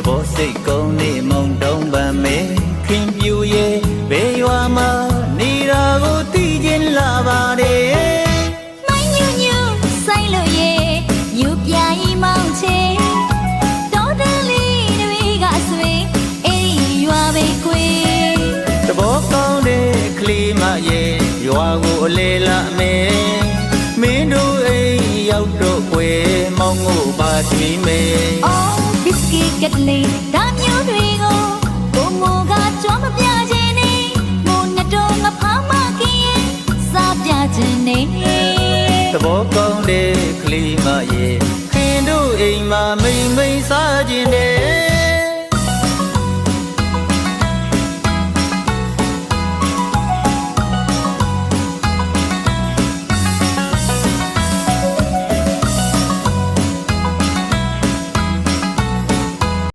ဘောစိတ်ကုန်းနေမုံတုံးပန်မဲခင်ပြူရဲ့ဘေးရွာမှာနေတာကိုသိချင်းလာပါတယ်မိုင်းညူညူဆိုင်လို့ရဲ့ညူပြာကြီးမောင်ချေတော်တန်လေးတွေကဆွေအေးရွာပဲကွေသဘောကောင်းတဲ့ကလေးမရဲ့ရွာကိုအလေလာမဲမင်းတို့အိမ်ရောက်တော့ွယ်မောင်ကိုပါချွေးမဲအော်ဘစ်ကီကတ်လေးဒါမျိုးတွေကိုကိုမိုကကြောမပြခြင်းနေမို့နှစ်တော့ငါဖားမခင်စားပြခြင်းနေသဘောကောင်းတဲ့ကလေးမရဲ့ခင်တို့အိမ်မှာမိန်မိန်စားခြင်းနဲ့